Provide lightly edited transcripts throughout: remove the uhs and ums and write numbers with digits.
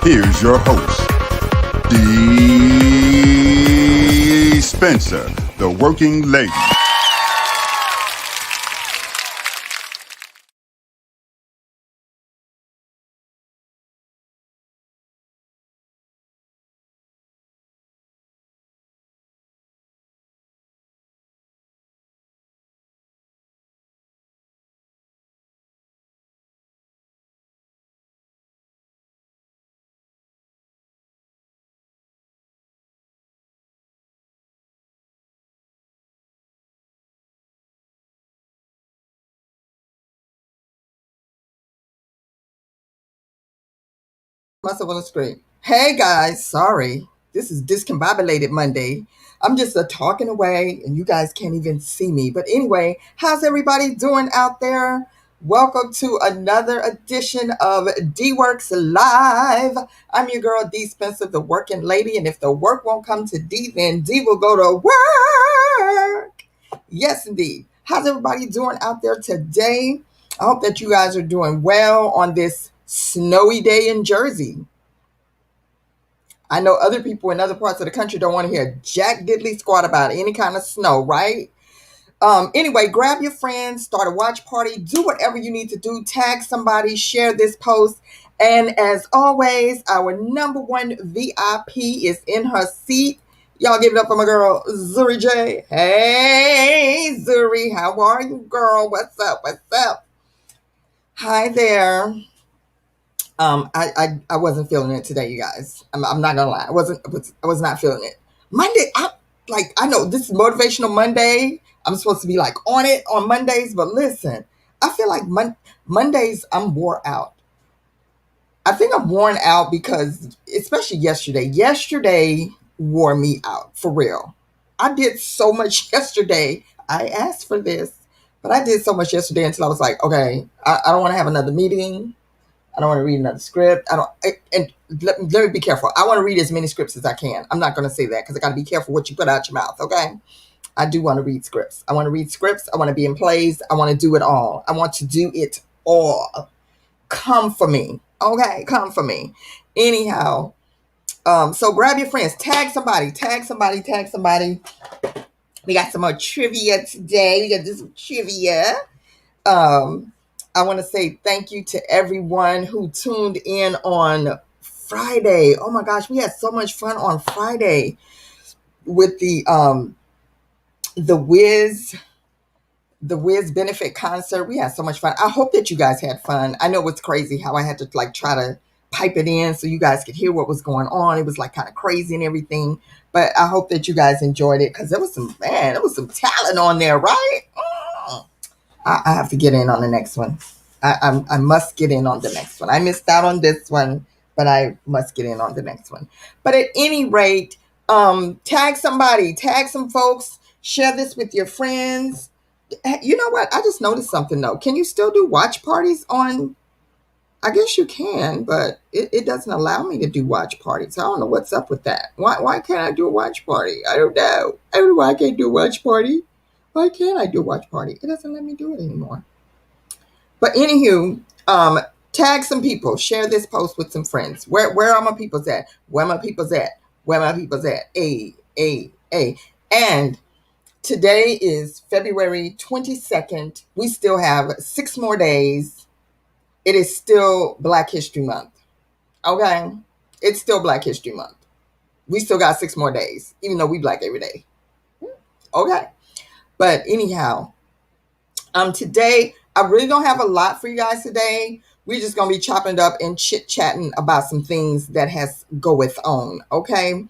Here's your host, Dee Spencer, the working lady. Must have on the screen. Hey guys, sorry. This is discombobulated Monday. I'm just talking away and you guys can't even see me. But anyway, how's everybody doing out there? Welcome to another edition of DeeWorks Live. I'm your girl, Dee Spencer, the working lady. And if the work won't come to D, then D will go to work. Yes, indeed. How's everybody doing out there today? I hope that you guys are doing well on this snowy day in Jersey. I know other people in other parts of the country don't want to hear jack diddly squat about any kind of snow, right? Anyway, grab your friends, start a watch party, do whatever you need to do, tag somebody, share this post. And as always, our number one VIP is in her seat. Y'all give it up for my girl, Zuri J. Hey, Zuri, how are you, girl? What's up? What's up? Hi there. I wasn't feeling it today, you guys. I'm not gonna lie. I was not feeling it. Monday, I know this is motivational Monday. I'm supposed to be like on it on Mondays, but listen, I feel like Mondays I'm wore out. I think I'm worn out because especially yesterday. Yesterday wore me out for real. I did so much yesterday. I asked for this, but I did so much yesterday until I was like, okay, I don't want to have another meeting. I don't want to read another script. And let me be careful. I want to read as many scripts as I can. I'm not going to say that because I got to be careful what you put out your mouth. Okay. I do want to read scripts. I want to read scripts. I want to be in plays. I want to do it all. I want to do it all. Come for me. Okay. Come for me. Anyhow. So grab your friends, tag somebody. We got some more trivia today. We got this trivia. Um, I want to say thank you to everyone who tuned in on Friday. Oh my gosh, we had so much fun on Friday with the Wiz the Wiz benefit concert. We had so much fun. I hope that you guys had fun. I know it's crazy how I had to like try to pipe it in so you guys could hear what was going on. It was like kind of crazy and everything. But I hope that you guys enjoyed it because there was some talent on there, right? I have to get in on the next one. I must get in on the next one. I missed out on this one, but I must get in on the next one. But at any rate, tag somebody, tag some folks, share this with your friends. You know what? I just noticed something though. Can you still do watch parties on? I guess you can, but it doesn't allow me to do watch parties. I don't know what's up with that. Why can't I do a watch party? I don't know. I don't know why I can't do a watch party. Why can't I do a watch party? It doesn't let me do it anymore. But anywho, tag some people, share this post with some friends. Where are my peoples at? Where my peoples at? Where my peoples at? A. And today is February 22nd. We still have 6 more days. It is still Black History Month. Okay? It's still Black History Month. We still got 6 more days, even though we black every day. Okay? But anyhow, today I really don't have a lot for you guys today. We're just gonna be chopping it up and chit chatting about some things that has goeth on. Okay.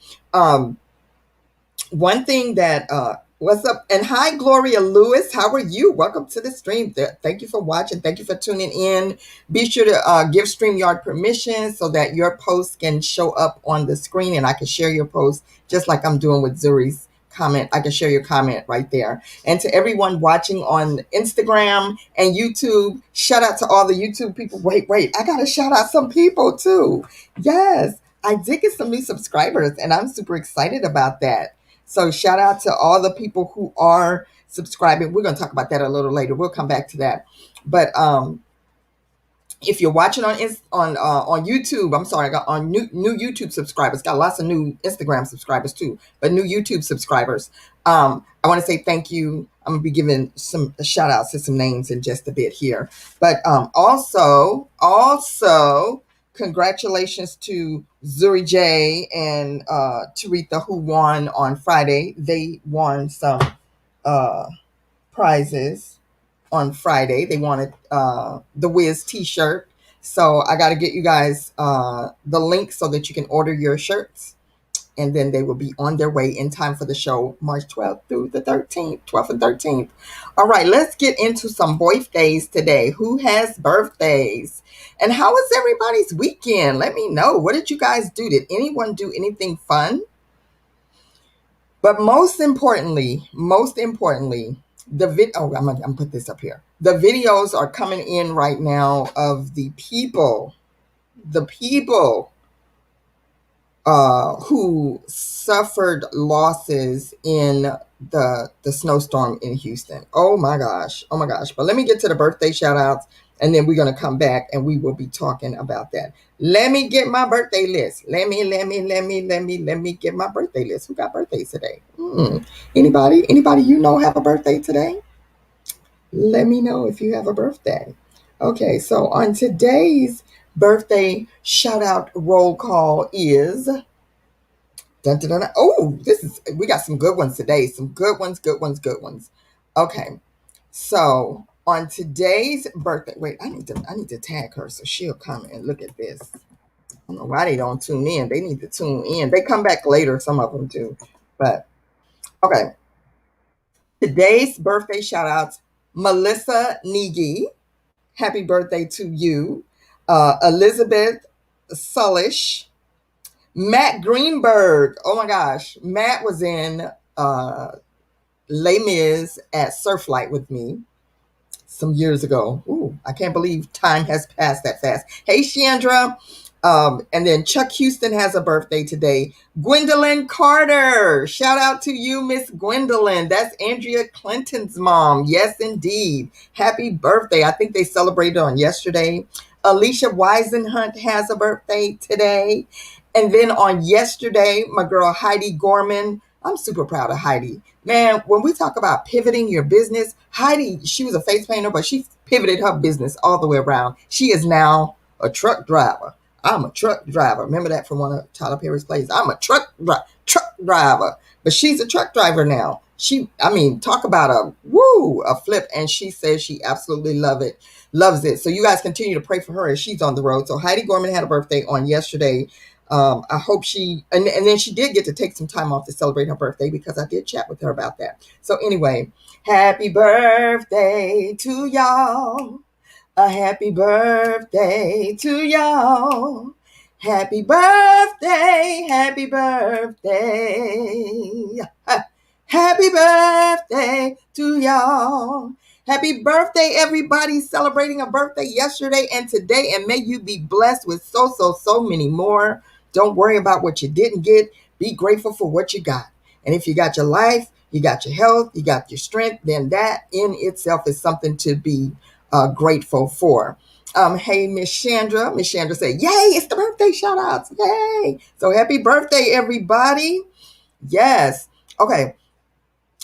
One thing that what's up, and hi Gloria Lewis, how are you? Welcome to the stream. Thank you for watching, thank you for tuning in. Be sure to give StreamYard permission so that your post can show up on the screen and I can share your post just like I'm doing with Zuri's comment. I can share your comment right there. And to everyone watching on Instagram and YouTube, shout out to all the YouTube people. Wait, I gotta shout out some people too. Yes, I did get some new subscribers and I'm super excited about that. So shout out to all the people who are subscribing. We're going to talk about that a little later. We'll come back to that. But If you're watching on YouTube, I'm sorry, I got on new YouTube subscribers. Got lots of new Instagram subscribers too, but new YouTube subscribers. I want to say thank you. I'm gonna be giving some shout outs to some names in just a bit here, but also congratulations to Zuri J and Taritha, who won on Friday. They won some uh, prizes on Friday. They wanted the Wiz t-shirt. So I got to get you guys the link so that you can order your shirts. And then they will be on their way in time for the show, March 12th through the 13th, 12th and 13th. All right, let's get into some birthdays today. Who has birthdays? And how was everybody's weekend? Let me know. What did you guys do? Did anyone do anything fun? But most importantly, I'm gonna put this up here. The videos are coming in right now of the people who suffered losses in the snowstorm in Houston. Oh my gosh. But let me get to the birthday shout outs, and then we're gonna come back and we will be talking about that. Let me get my birthday list. Let me get my birthday list. Who got birthdays today? Anybody you know have a birthday today? Let me know if you have a birthday. Okay, so on today's birthday shout out roll call is dun, dun, dun, dun. Oh, we got some good ones today. Some good ones. Okay. So on today's birthday, wait, I need to tag her so she'll come and look at this. I don't know why they don't tune in. They need to tune in. They come back later, some of them do. But okay. Today's birthday shout outs, Melissa Negi. Happy birthday to you. Elizabeth Sullish. Matt Greenberg. Oh my gosh. Matt was in Les Mis at Surflight with me some years ago. Ooh, I can't believe time has passed that fast. Hey, Chandra. And then Chuck Houston has a birthday today. Gwendolyn Carter. Shout out to you, Miss Gwendolyn. That's Andrea Clinton's mom. Yes, indeed. Happy birthday. I think they celebrated on yesterday. Alicia Weisenhunt has a birthday today. And then on yesterday, my girl Heidi Gorman. I'm super proud of Heidi. Man, when we talk about pivoting your business, Heidi, she was a face painter, but she pivoted her business all the way around. She is now a truck driver. I'm a truck driver. Remember that from one of Tyler Perry's plays? I'm a truck driver. But she's a truck driver now. Talk about a flip. And she says she absolutely loves it. So you guys continue to pray for her as she's on the road. So Heidi Gorman had a birthday on yesterday. I hope and then she did get to take some time off to celebrate her birthday because I did chat with her about that. So anyway, happy birthday to y'all. A happy birthday to y'all. Happy birthday, happy birthday. Happy birthday to y'all. Happy birthday, everybody celebrating a birthday yesterday and today. And may you be blessed with so many more. Don't worry about what you didn't get. Be grateful for what you got. And if you got your life, you got your health, you got your strength, then that in itself is something to be grateful for. Hey, Miss Chandra. Miss Chandra said, yay, it's the birthday shout outs. Yay. So happy birthday, everybody. Yes. Okay.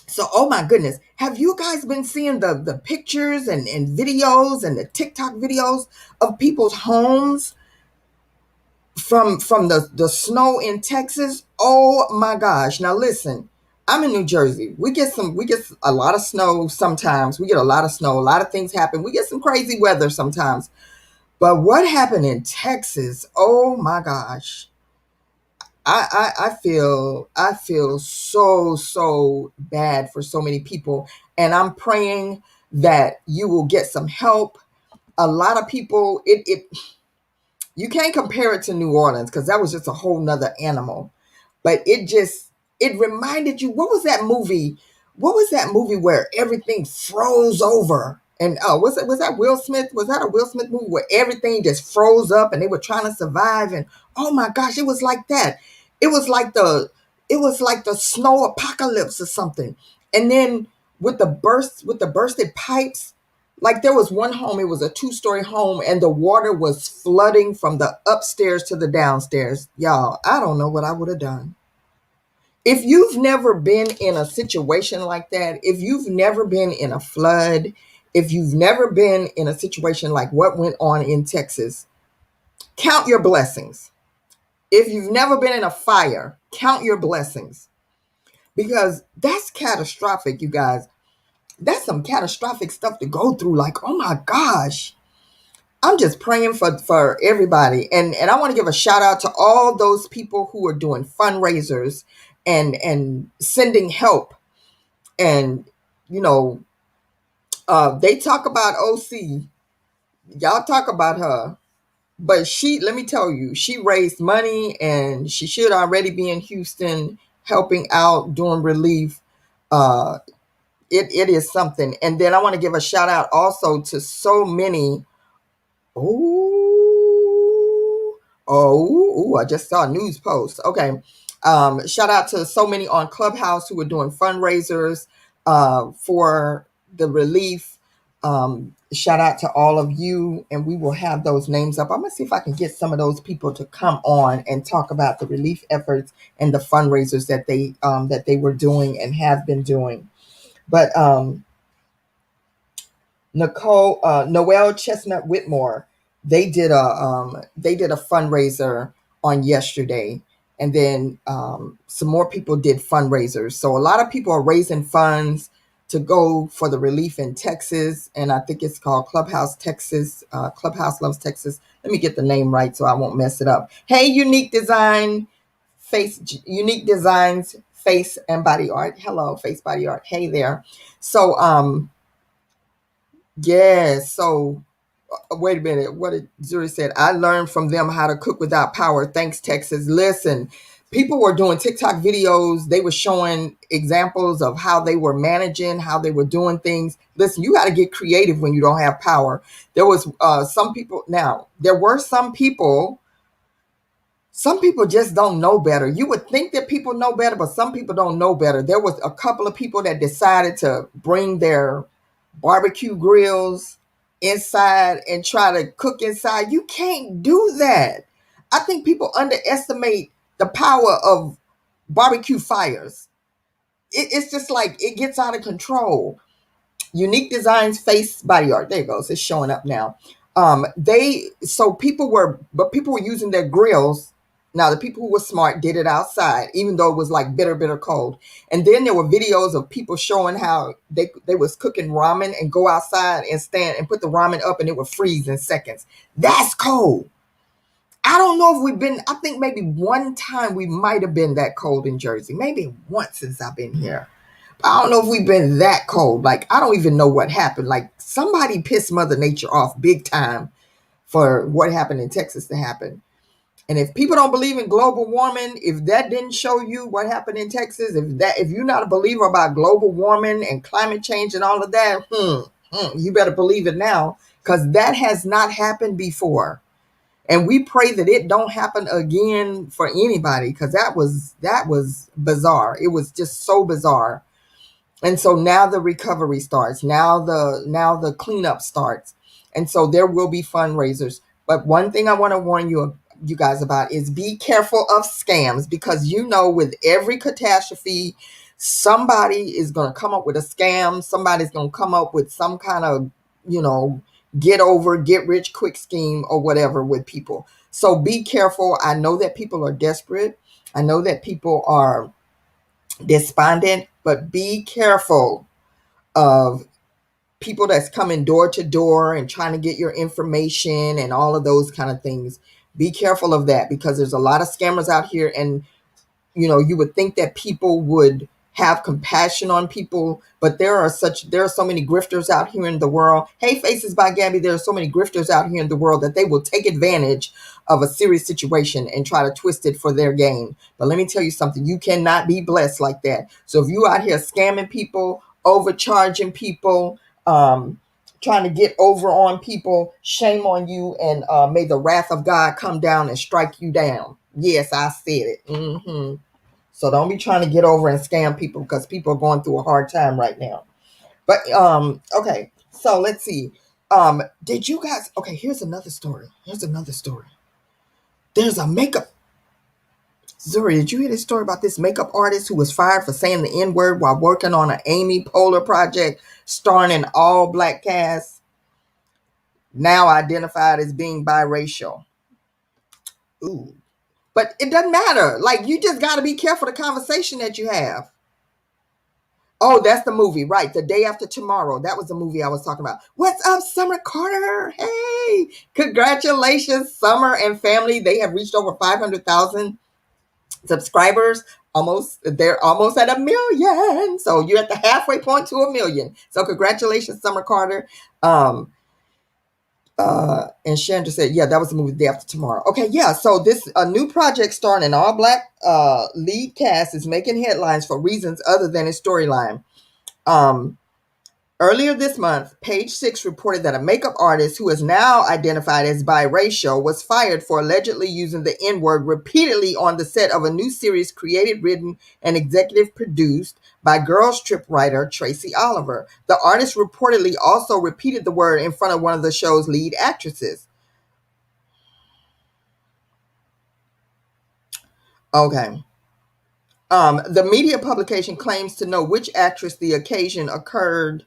So, oh my goodness. Have you guys been seeing the pictures and videos and the TikTok videos of people's homes from the snow in Texas? Oh my gosh. Now listen, I'm in New Jersey. We get a lot of snow sometimes. We get a lot of snow. A lot of things happen. We get some crazy weather sometimes. But what happened in Texas? Oh my gosh. I feel so bad for so many people. And I'm praying that you will get some help. A lot of people, you can't compare it to New Orleans because that was just a whole nother animal. But it reminded you, what was that movie? What was that movie where everything froze over? And was that Will Smith? Was that a Will Smith movie where everything just froze up and they were trying to survive? And oh my gosh, it was like that. It was like the snow apocalypse or something. And then with the bursted pipes, Like there was one home, it was a 2-story home, and the water was flooding from the upstairs to the downstairs. Y'all, I don't know what I would have done. If you've never been in a situation like that, if you've never been in a flood, if you've never been in a situation like what went on in Texas, count your blessings. If you've never been in a fire, count your blessings, because that's catastrophic, you guys. That's some catastrophic stuff to go through. Like, oh my gosh. I'm just praying for everybody. And I want to give a shout out to all those people who are doing fundraisers and sending help. And, you know, they talk about OC. Y'all talk about her. But let me tell you, she raised money and she should already be in Houston helping out, doing relief. Uh, it is something. And then I want to give a shout out also to so many. I just saw a news post. Okay. Shout out to so many on Clubhouse who are doing fundraisers for the relief. Shout out to all of you, and we will have those names up. I'm gonna see if I can get some of those people to come on and talk about the relief efforts and the fundraisers that they were doing and have been doing. But Noel Chestnut Whitmore, they did a fundraiser on yesterday, and then some more people did fundraisers. So a lot of people are raising funds to go for the relief in Texas, and I think it's called Clubhouse Texas. Clubhouse Loves Texas. Let me get the name right so I won't mess it up. Hey, Unique Designs Face and Body Art. Hello, Face Body Art. Hey there. So yeah, so wait a minute. What did Zuri said? I learned from them how to cook without power. Thanks, Texas. Listen, people were doing TikTok videos. They were showing examples of how they were managing, how they were doing things. Listen, you got to get creative when you don't have power. There was some people. Now, there were some people. Some people just don't know better. You would think that people know better, but some people don't know better. There was a couple of people that decided to bring their barbecue grills inside and try to cook inside. You can't do that. I think people underestimate the power of barbecue fires. It's just like it gets out of control. Unique Designs Face Body Art. There it goes. It's showing up now. People were using their grills. Now the people who were smart did it outside, even though it was like bitter cold. And then there were videos of people showing how they was cooking ramen and go outside and stand and put the ramen up and it would freeze in seconds. That's cold. I don't know if I think maybe one time we might have been that cold in Jersey. Maybe once since I've been here. I don't know if we've been that cold. Like, I don't even know what happened. Like, somebody pissed Mother Nature off big time for what happened in Texas to happen. And if people don't believe in global warming, if that didn't show you what happened in Texas, if you're not a believer about global warming and climate change and all of that, you better believe it now, because that has not happened before. And we pray that it don't happen again for anybody, because that was bizarre. It was just so bizarre. And so now the recovery starts. Now the cleanup starts. And so there will be fundraisers. But one thing I want to warn you guys about is be careful of scams, because with every catastrophe, somebody is going to come up with a scam. Somebody's going to come up with some kind of, get rich quick scheme or whatever with people. So be careful. I know that people are desperate. I know that people are despondent, but be careful of people that's coming door to door and trying to get your information and all of those kind of things. Be careful of that, because there's a lot of scammers out here, and you would think that people would have compassion on people, but there are so many grifters out here in the world. Hey, Faces by Gabby, there are so many grifters out here in the world that they will take advantage of a serious situation and try to twist it for their gain. But let me tell you something, you cannot be blessed like that. So if you out here scamming people, overcharging people, trying to get over on people, shame on you, and may the wrath of God come down and strike you down. Yes, I said it. So don't be trying to get over and scam people, because people are going through a hard time right now. But okay, So let's see. Did you guys? Okay, here's another story. There's a makeup. Zuri, did you hear this story about this makeup artist who was fired for saying the N word while working on an Amy Poehler project starring an all black cast? Now identified as being biracial. Ooh. But it doesn't matter. Like, you just got to be careful the conversation that you have. Oh, that's the movie, right? The Day After Tomorrow. That was the movie I was talking about. What's up, Summer Carter? Hey, congratulations, Summer and family. They have reached over 500,000 subscribers. They're almost at 1 million. So you're at the halfway point to 1 million. So congratulations, Summer Carter. And Chandra said, yeah, that was the movie Day After Tomorrow. Okay, yeah. So this a new project starring an all-black lead cast is making headlines for reasons other than its storyline. Earlier this month, Page Six reported that a makeup artist who is now identified as biracial was fired for allegedly using the N-word repeatedly on the set of a new series created, written, and executive produced by Girls Trip writer Tracy Oliver. The artist reportedly also repeated the word in front of one of the show's lead actresses. Okay. The media publication claims to know which actress the occasion occurred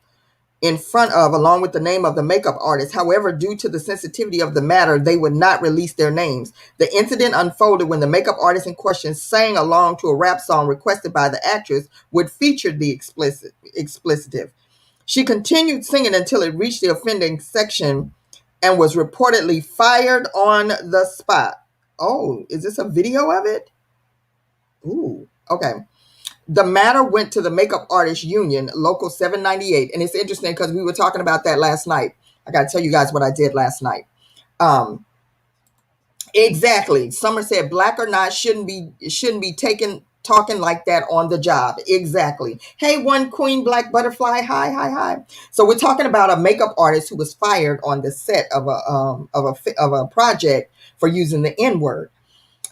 in front of, along with the name of the makeup artist. However, due to the sensitivity of the matter, they would not release their names. The incident unfolded when the makeup artist in question sang along to a rap song requested by the actress, which featured the explicitive. She continued singing until it reached the offending section and was reportedly fired on the spot. Oh, is this a video of it? Ooh, okay. The matter went to the Makeup Artists Union, Local 798. And it's interesting because we were talking about that last night. I got to tell you guys what I did last night. Exactly. Summer said, black or not, shouldn't be talking like that on the job. Exactly. Hey, one Queen Black Butterfly. Hi. So we're talking about a makeup artist who was fired on the set of a project for using the N-word.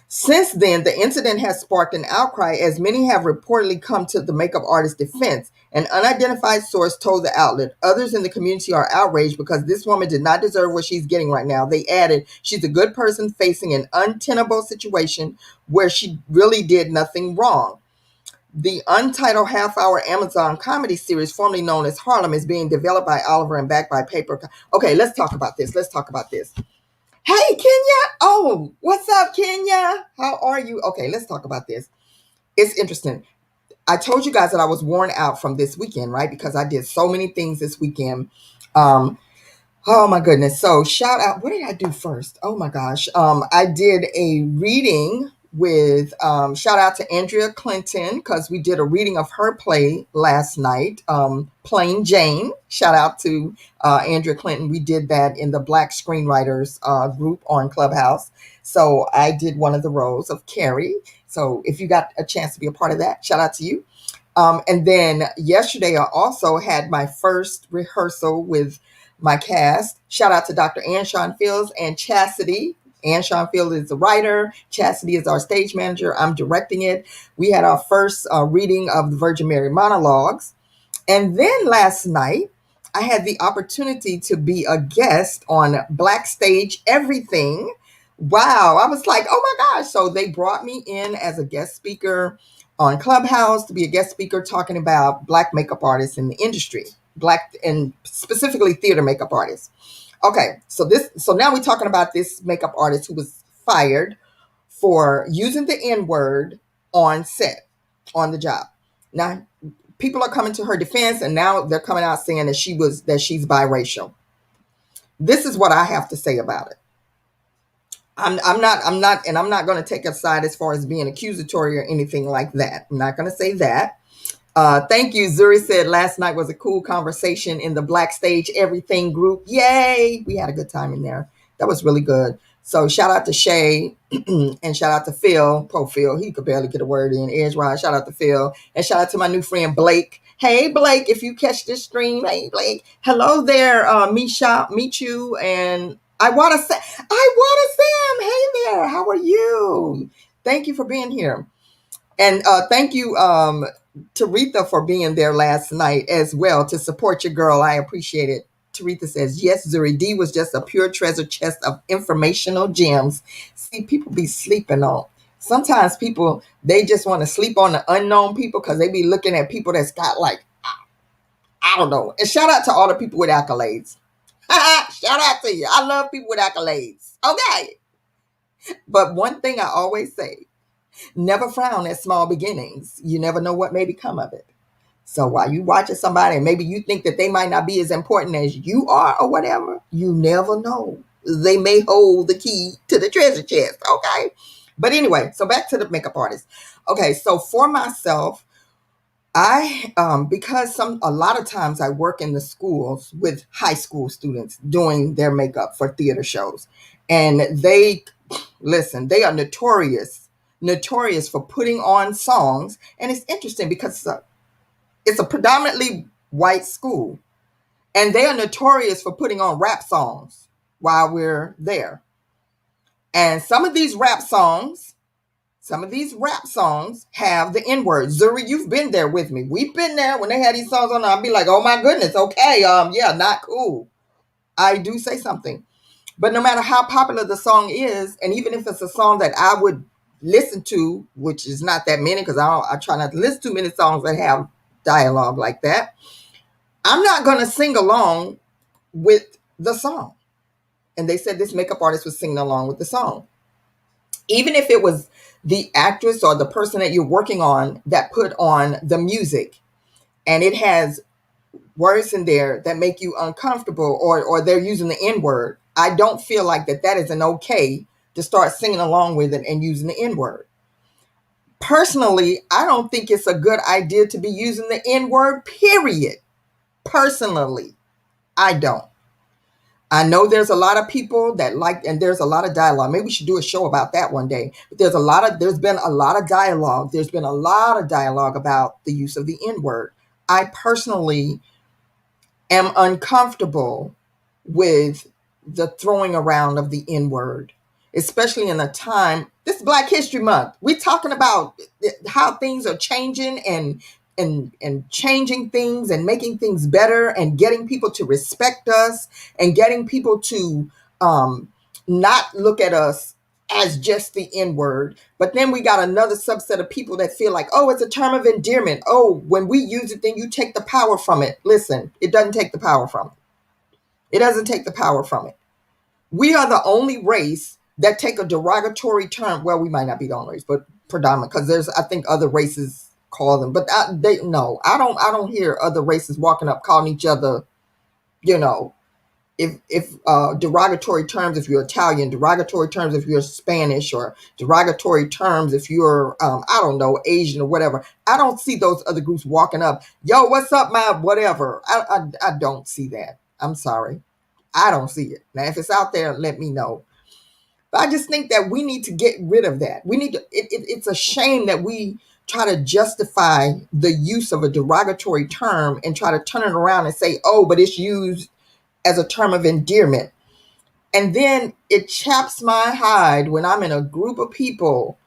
Since then, the incident has sparked an outcry as many have reportedly come to the makeup artist's defense. An unidentified source told the outlet, others in the community are outraged because this woman did not deserve what she's getting right now. They added, she's a good person facing an untenable situation where she really did nothing wrong. The Untitled half-hour Amazon comedy series, formerly known as Harlem, is being developed by Oliver and backed by Paper. Okay, let's talk about this. Hey, Kenya. Oh, what's up, Kenya? How are you? Okay, let's talk about this. It's interesting. I told you guys that I was worn out from this weekend, right? Because I did so many things this weekend. Oh my goodness. So shout out. What did I do first? Oh my gosh. I did a reading with shout out to Andrea Clinton because we did a reading of her play last night, Plain Jane. Shout out to Andrea Clinton. We did that in the Black Screenwriters group on Clubhouse. So I did one of the roles of Carrie. So if you got a chance to be a part of that, shout out to you. And then yesterday, I also had my first rehearsal with my cast. Shout out to Dr. Anshawn Fields and Chastity. Anshawn Fields is the writer. Chastity is our stage manager. I'm directing it. We had our first reading of the Virgin Mary monologues. And then last night, I had the opportunity to be a guest on Black Stage Everything. Wow. I was like, oh my gosh. So they brought me in as a guest speaker on Clubhouse to be a guest speaker talking about Black makeup artists in the industry, Black and specifically theater makeup artists. Okay, so now we're talking about this makeup artist who was fired for using the N-word on set, on the job. Now, people are coming to her defense, and now they're coming out saying that she's biracial. This is what I have to say about it. I'm not going to take a side as far as being accusatory or anything like that. I'm not going to say that. Thank you. Zuri said last night was a cool conversation in the Black Stage Everything group. Yay! We had a good time in there. That was really good. So shout out to Shay and shout out to Phil. Poor Phil, he could barely get a word in edgewise. Shout out to Phil and shout out to my new friend Blake. Hey Blake, if you catch this stream, hey Blake. Hello there, Misha, Michu, and I want to Sam. Hey there, how are you? Thank you for being here. And thank you, Taretha, for being there last night as well to support your girl. I appreciate it. Teresa says, yes, Zuri, D was just a pure treasure chest of informational gems. See, people be sleeping on. Sometimes people, they just want to sleep on the unknown people because they be looking at people that's got like, I don't know. And shout out to all the people with accolades. Shout out to you. I love people with accolades. Okay. But one thing I always say, never frown at small beginnings. You never know what may become of it. So while you watching somebody and maybe you think that they might not be as important as you are or whatever, you never know. They may hold the key to the treasure chest. Okay. But anyway, so back to the makeup artist. Okay. So for myself, I because a lot of times I work in the schools with high school students doing their makeup for theater shows. And they are notorious for putting on songs. And it's interesting because it's a predominantly white school, and they are notorious for putting on rap songs while we're there. And some of these rap songs have the N-word. Zuri, you've been there with me. We've been there when they had these songs on. I'll be like, oh my goodness, okay, yeah, not cool. I do say something. But no matter how popular the song is, and even if it's a song that I would listen to, which is not that many, because I try not to listen to many songs that have dialogue like that, I'm not going to sing along with the song. And they said this makeup artist was singing along with the song. Even if it was the actress or the person that you're working on that put on the music, and it has words in there that make you uncomfortable, or they're using the N-word, I don't feel like that is an okay to start singing along with it and using the N-word. Personally, I don't think it's a good idea to be using the N-word, period. Personally, I don't. I know there's a lot of people that like, and there's a lot of dialogue. Maybe we should do a show about that one day. But there's been a lot of dialogue. There's been a lot of dialogue about the use of the N-word. I personally am uncomfortable with the throwing around of the N-word, especially in a time, this is Black History Month. We're talking about how things are changing and changing things and making things better and getting people to respect us and getting people to not look at us as just the N-word. But then we got another subset of people that feel like, oh, it's a term of endearment. Oh, when we use it, then you take the power from it. Listen, it doesn't take the power from it. It doesn't take the power from it. We are the only race that take a derogatory term. Well, we might not be the only race, but predominant, because there's, I think, other races call them, but I don't hear other races walking up calling each other, if derogatory terms if you're Italian, derogatory terms if you're Spanish, or derogatory terms if you're I don't know, Asian or whatever. I don't see those other groups walking up, yo, what's up, my whatever. I don't see that. I'm sorry, I don't see it. Now if it's out there, let me know. But I just think that we need to get rid of that. We need to, it's a shame that we try to justify the use of a derogatory term and try to turn it around and say, oh, but it's used as a term of endearment. And then it chaps my hide when I'm in a group of people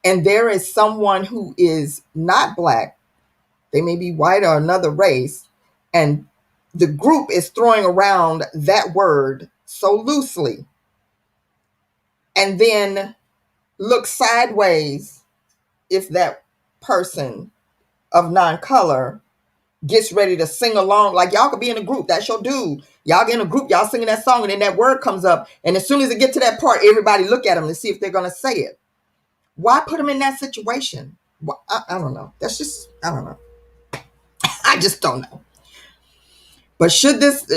and there is someone who is not Black, they may be white or another race, and the group is throwing around that word so loosely, and then look sideways if that person of non-color gets ready to sing along. Like, y'all could be in a group, that's your dude, y'all get in a group, y'all singing that song, and then that word comes up, and as soon as it get to that part, everybody look at them to see if they're going to say it. Why put them in that situation? Well, I don't know. That's just, I don't know. I just don't know. But should this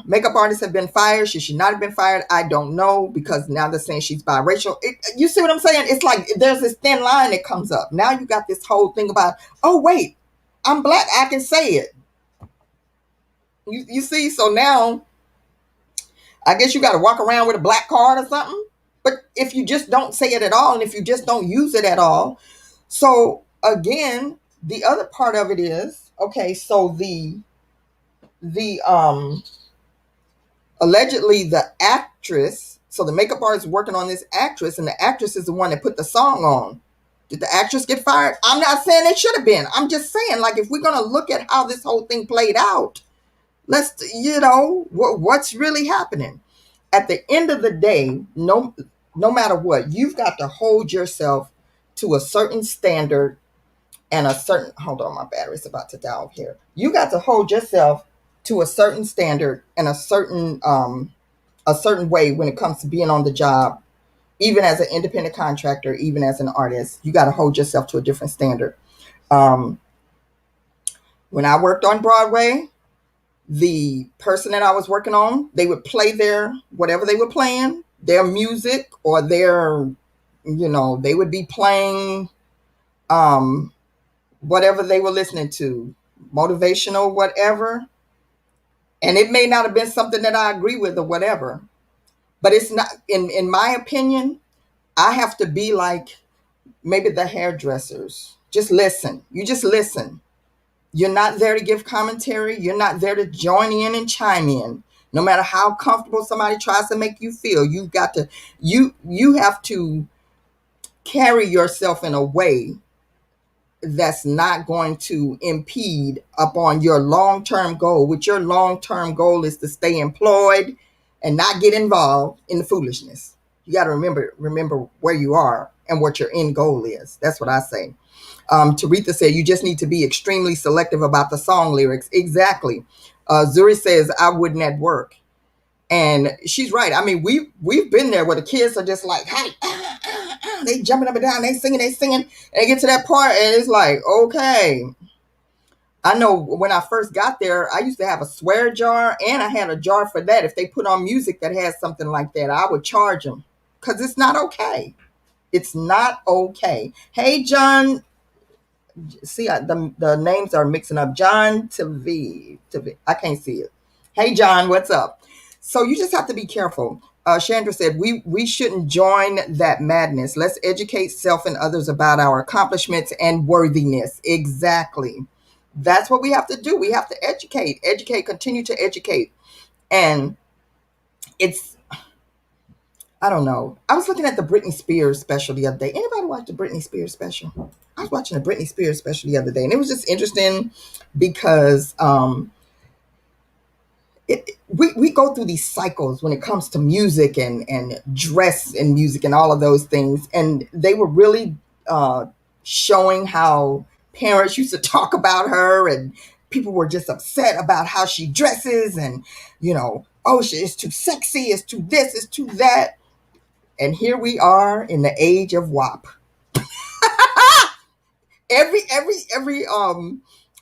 makeup artist have been fired? She should not have been fired. I don't know, because now they're saying she's biracial. You see what I'm saying? It's like there's this thin line that comes up. Now you got this whole thing about, oh wait, I'm Black, I can say it. You see? So now I guess you got to walk around with a Black card or something. But if you just don't say it at all, and if you just don't use it at all. So again, the other part of it is, okay, so the allegedly the actress, so the makeup artist is working on this actress, and the actress is the one that put the song on. Did the actress get fired? I'm not saying it should have been. I'm just saying, like, if we're going to look at how this whole thing played out, Let's, what's really happening. At the end of the day, no matter what, you've got to hold yourself to a certain standard and a certain, hold on, my battery's about to die off here. You got to hold yourself to a certain standard and a certain way when it comes to being on the job, even as an independent contractor, even as an artist. You got to hold yourself to a different standard. um when I worked on Broadway, the person that I was working on, they would play their whatever they were playing, their music, or they would be playing um whatever they were listening to, motivational, whatever. And it may not have been something that I agree with or whatever, but it's not, in my opinion, I have to be like maybe the hairdressers. Just listen. You just listen. You're not there to give commentary. You're not there to join in and chime in. No matter how comfortable somebody tries to make you feel, you have to carry yourself in a way that's not going to impede upon your long-term goal, which your long-term goal is to stay employed and not get involved in the foolishness. You got to remember where you are and what your end goal is. That's what I say. Taretha said, you just need to be extremely selective about the song lyrics. Exactly. Zuri says, I wouldn't at work. And she's right. I mean, we've been there where the kids are just like, hey, they jumping up and down, they singing, and they get to that part, and it's like, okay. I know when I first got there, I used to have a swear jar, and I had a jar for that. If they put on music that has something like that, I would charge them because it's not okay. It's not okay. Hey, John. See, the names are mixing up. John to I can't see it. Hey, John, what's up? So you just have to be careful. Chandra said, we shouldn't join that madness. Let's educate self and others about our accomplishments and worthiness. Exactly. That's what we have to do. We have to educate, continue to educate. And it's, I don't know. I was looking at the Britney Spears special the other day. Anybody watch the Britney Spears special? I was watching the Britney Spears special the other day, and it was just interesting because we go through these cycles when it comes to music and dress and music and all of those things. And they were really showing how parents used to talk about her, and people were just upset about how she dresses, and oh, she is too sexy, it's too this, it's too that. And here we are in the age of WAP. every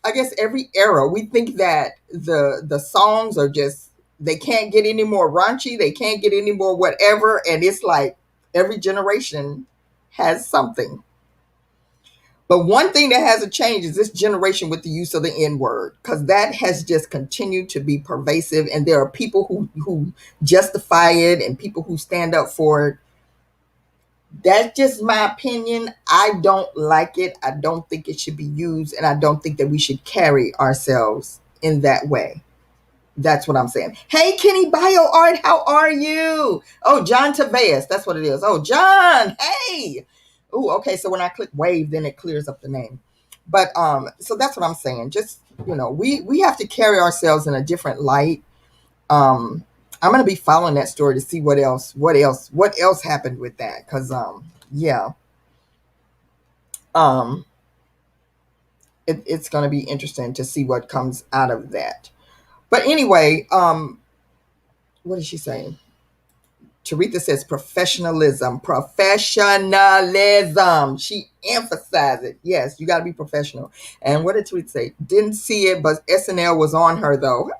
I guess every era, we think that the songs are just, they can't get any more raunchy, they can't get any more whatever, and it's like every generation has something. But one thing that hasn't changed is this generation with the use of the N word, because that has just continued to be pervasive, and there are people who justify it and people who stand up for it. That's just my opinion. I don't like it. I don't think it should be used, and I don't think that we should carry ourselves in that way. That's what I'm saying. Hey, Kenny Bio Art, how are you? Oh, John Taveas, that's what it is. Oh, John, hey. Oh, okay. So when I click wave, then it clears up the name. But so that's what I'm saying. Just we have to carry ourselves in a different light. I'm gonna be following that story to see what else happened with that. Cause yeah. Um it's gonna be interesting to see what comes out of that. But anyway, what is she saying? Taretha says professionalism. Professionalism. She emphasized it. Yes, you gotta be professional. And what did Taretha say? Didn't see it, but SNL was on her though.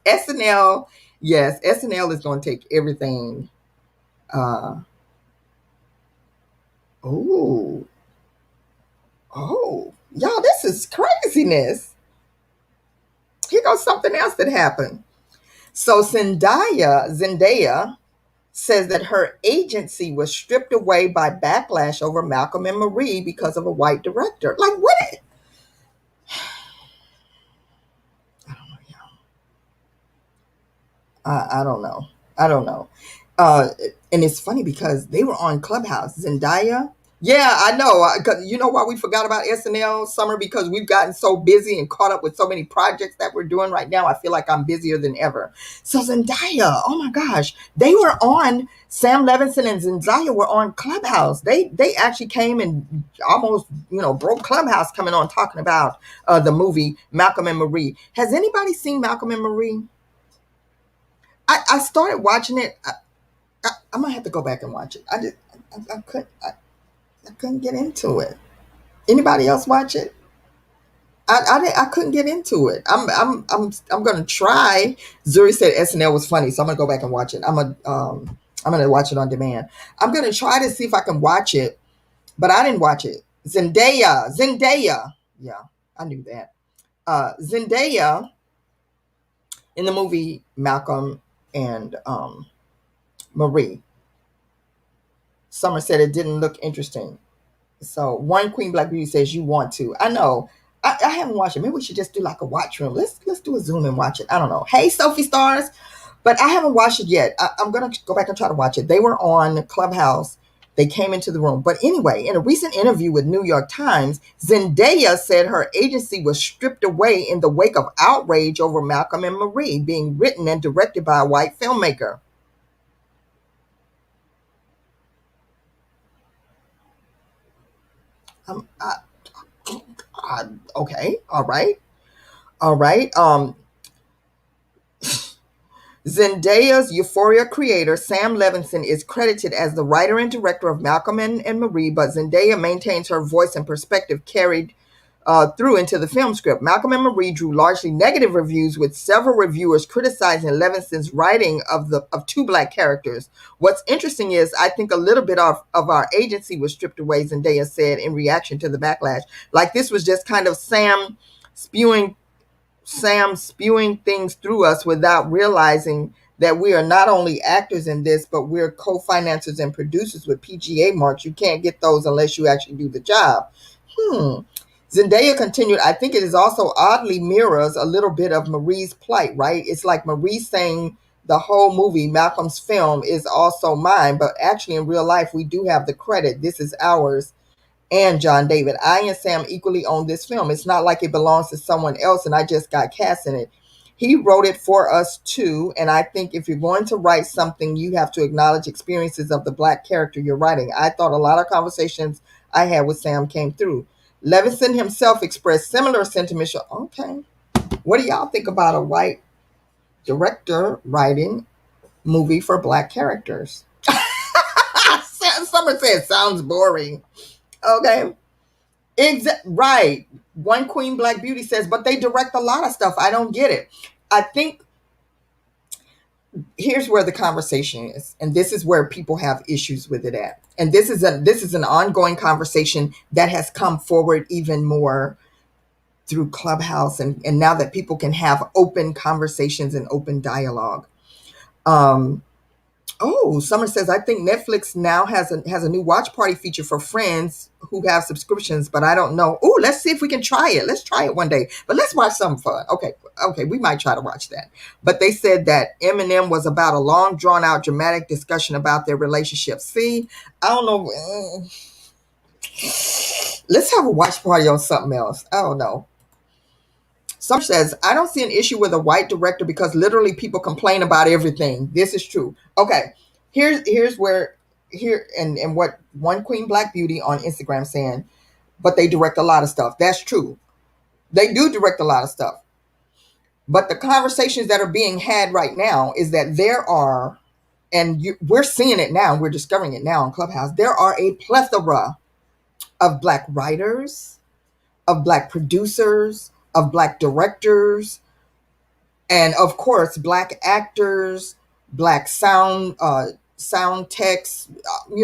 SNL, yes, SNL is going to take everything. Oh, y'all, this is craziness. Here goes something else that happened. So Zendaya says that her agency was stripped away by backlash over Malcolm and Marie because of a white director. Like, what? I don't know, y'all. I don't know. I don't know. And it's funny because they were on Clubhouse. Zendaya, Yeah, I know. 'Cause you know why we forgot about SNL Summer? Because we've gotten so busy and caught up with so many projects that we're doing right now. I feel like I'm busier than ever. So Zendaya, oh my gosh, they were on. Sam Levinson and Zendaya were on Clubhouse. They actually came and almost broke Clubhouse coming on talking about the movie Malcolm and Marie. Has anybody seen Malcolm and Marie? I started watching it. I might have to go back and watch it. I couldn't get into it. Anybody else watch it? I couldn't get into it. I'm gonna try. Zuri said SNL was funny, so I'm gonna go back and watch it. I'm gonna watch it on demand. I'm gonna try to see if I can watch it, but I didn't watch it. Zendaya. Yeah, I knew that. Zendaya in the movie Malcolm and Marie. Summer said it didn't look interesting. So one Queen Black Beauty says you want to. I know. I haven't watched it. Maybe we should just do like a watch room. Let's do a Zoom and watch it. I don't know. Hey, Sophie Stars, but I haven't watched it yet. I'm gonna go back and try to watch it. They were on Clubhouse. They came into the room. But anyway, in a recent interview with New York Times, Zendaya said her agency was stripped away in the wake of outrage over Malcolm and Marie being written and directed by a white filmmaker. Um, I, okay, all right, all right. Zendaya's Euphoria creator, Sam Levinson, is credited as the writer and director of Malcolm and Marie, but Zendaya maintains her voice and perspective carried through into the film script. Malcolm and Marie drew largely negative reviews, with several reviewers criticizing Levinson's writing of two black characters. What's interesting is I think a little bit of our agency was stripped away, Zendaya said in reaction to the backlash. Like this was just kind of spewing Sam spewing things through us without realizing that we are not only actors in this, but we're co-financiers and producers with PGA marks. You can't get those unless you actually do the job. Zendaya continued, I think it is also oddly mirrors a little bit of Marie's plight, right? It's like Marie saying the whole movie, Malcolm's film, is also mine, but actually in real life, we do have the credit. This is ours and John David. I and Sam equally own this film. It's not like it belongs to someone else and I just got cast in it. He wrote it for us too. And I think if you're going to write something, you have to acknowledge experiences of the black character you're writing. I thought a lot of conversations I had with Sam came through. Levinson himself expressed similar sentiments. Okay. What do y'all think about a white director writing movie for black characters? Someone said sounds boring. Okay. Right. One Queen Black Beauty says, but they direct a lot of stuff. I don't get it. I think here's where the conversation is, and this is where people have issues with it at. And this is an ongoing conversation that has come forward even more through Clubhouse and now that people can have open conversations and open dialogue. Oh, Summer says, I think Netflix now has a new watch party feature for friends who have subscriptions, but I don't know. Oh, let's see if we can try it. Let's try it one day. But let's watch something fun. Okay, we might try to watch that. But they said that Eminem was about a long, drawn-out, dramatic discussion about their relationship. See, I don't know. Let's have a watch party on something else. I don't know. Summer says, I don't see an issue with a white director because literally people complain about everything. This is true. Okay, here's where and what One Queen Black Beauty on Instagram saying, but they direct a lot of stuff. That's true. They do direct a lot of stuff. But the conversations that are being had right now is that there are, and we're seeing it now, we're discovering it now in Clubhouse, there are a plethora of black writers, of black producers, of black directors, and of course black actors, black sound techs,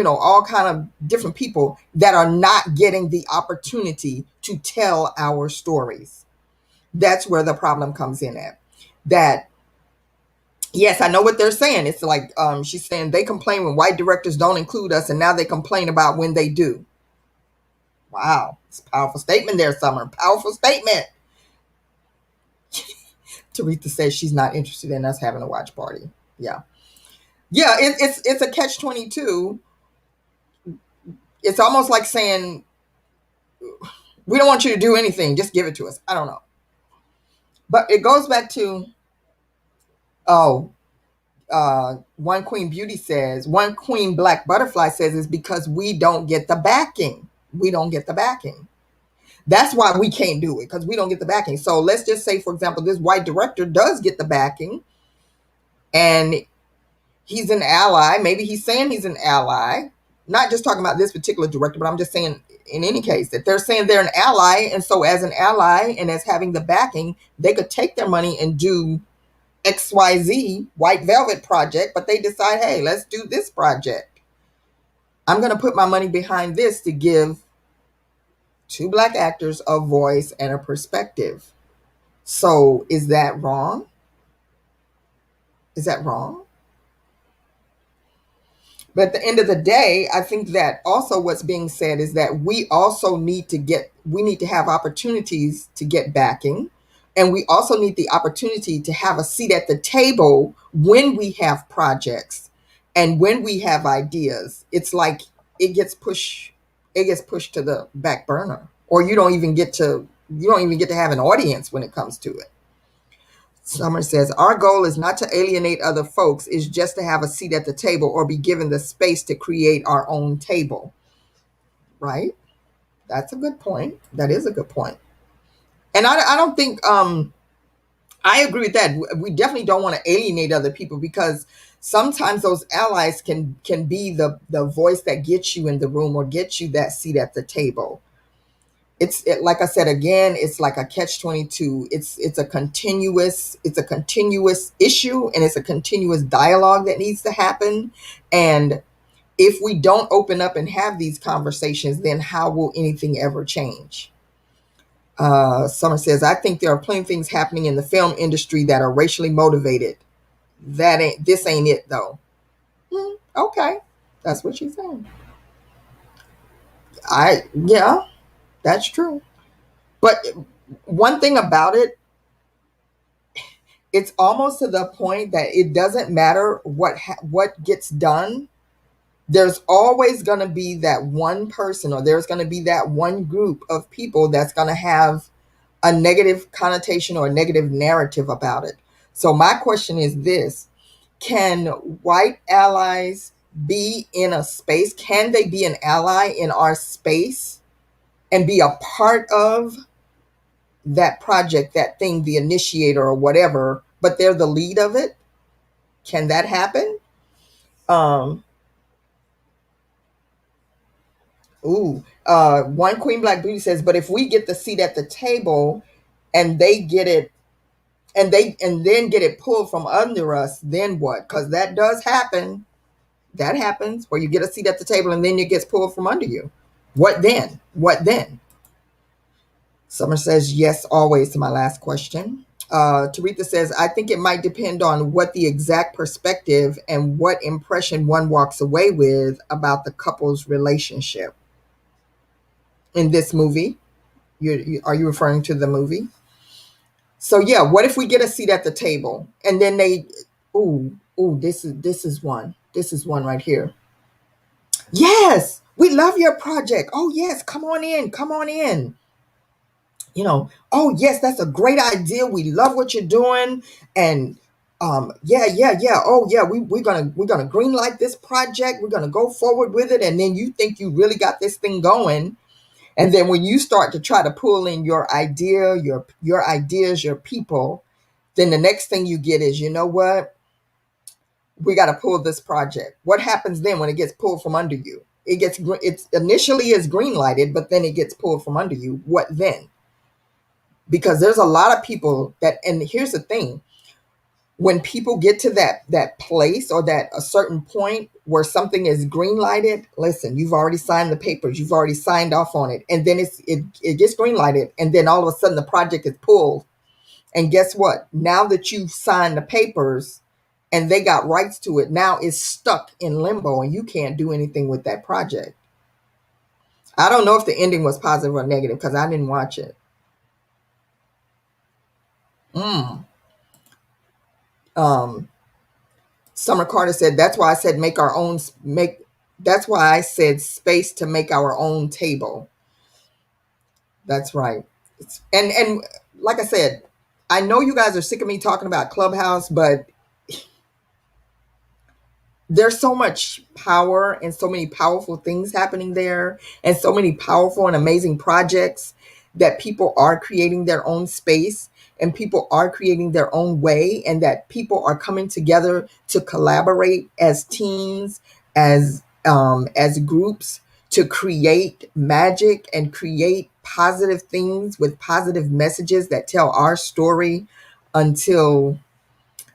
all kind of different people that are not getting the opportunity to tell our stories. That's where the problem comes in at. That, yes, I know what they're saying. It's like she's saying they complain when white directors don't include us, and now they complain about when they do. Wow, it's a powerful statement there, Summer. Powerful statement. Taretha says she's not interested in us having a watch party. Yeah. Yeah, it's a catch-22. It's almost like saying, we don't want you to do anything, just give it to us. I don't know. But it goes back to, oh, one Queen Beauty says, one Queen Black Butterfly says, is because we don't get the backing. We don't get the backing. That's why we can't do it, because we don't get the backing. So let's just say, for example, this white director does get the backing and he's an ally. Maybe he's saying he's an ally. Not just talking about this particular director, but I'm just saying in any case that they're saying they're an ally. And so as an ally and as having the backing, they could take their money and do XYZ White Velvet project, but they decide, hey, let's do this project. I'm going to put my money behind this to give two Black actors a voice and a perspective. So is that wrong? Is that wrong? But at the end of the day, I think that also what's being said is that we also need to have opportunities to get backing. And we also need the opportunity to have a seat at the table when we have projects and when we have ideas. It's like it gets pushed to the back burner, or you don't even get to have an audience when it comes to it. Summer says, our goal is not to alienate other folks, is just to have a seat at the table or be given the space to create our own table. Right? That's a good point. That is a good point. And I don't think, I agree with that. We definitely don't want to alienate other people, because sometimes those allies can be the voice that gets you in the room or gets you that seat at the table. Like I said again, it's like a catch-22. It's a continuous issue, and it's a continuous dialogue that needs to happen. And if we don't open up and have these conversations, then how will anything ever change? Summer says, I think there are plenty of things happening in the film industry that are racially motivated. This ain't it though. Okay, that's what she's saying. Yeah, that's true. But one thing about it, it's almost to the point that it doesn't matter what gets done. There's always going to be that one person, or there's going to be that one group of people that's going to have a negative connotation or a negative narrative about it. So my question is this: can white allies be in a space? Can they be an ally in our space and be a part of that project, that thing, the initiator or whatever, but they're the lead of it? Can that happen? Um, One Queen Black Beauty says, but if we get the seat at the table and they get it, and then get it pulled from under us, then what? Because that does happen. That happens where you get a seat at the table and then it gets pulled from under you. What then? What then? Summer says yes, always, to my last question. Taretha says, I think it might depend on what the exact perspective and what impression one walks away with about the couple's relationship. In this movie, are you referring to the movie? So yeah, what if we get a seat at the table and then this is one right here. Yes, we love your project. Oh yes, come on in, come on in. Oh yes, that's a great idea. We love what you're doing. And yeah. Oh yeah, we're gonna green light this project. We're gonna go forward with it. And then you think you really got this thing going. And then when you start to try to pull in your idea, your ideas, your people, then the next thing you get is, you know what? We got to pull this project. What happens then when it gets pulled from under you? It's initially is green lighted, but then it gets pulled from under you. What then? Because there's a lot of people and here's the thing: when people get to that place or that a certain point where something is green lighted, listen, you've already signed the papers, you've already signed off on it, and then it gets green lighted, and then all of a sudden the project is pulled. And guess what? Now that you've signed the papers and they got rights to it, now it's stuck in limbo and you can't do anything with that project. I don't know if the ending was positive or negative because I didn't watch it. Mm. Um, Summer Carter said, that's why I said make our own, make That's why I said space to make our own table. That's right. And like I said, I know you guys are sick of me talking about Clubhouse, but there's so much power and so many powerful things happening there, and so many powerful and amazing projects that people are creating their own space, and people are creating their own way, and that people are coming together to collaborate as teams, as groups, to create magic and create positive things with positive messages that tell our story until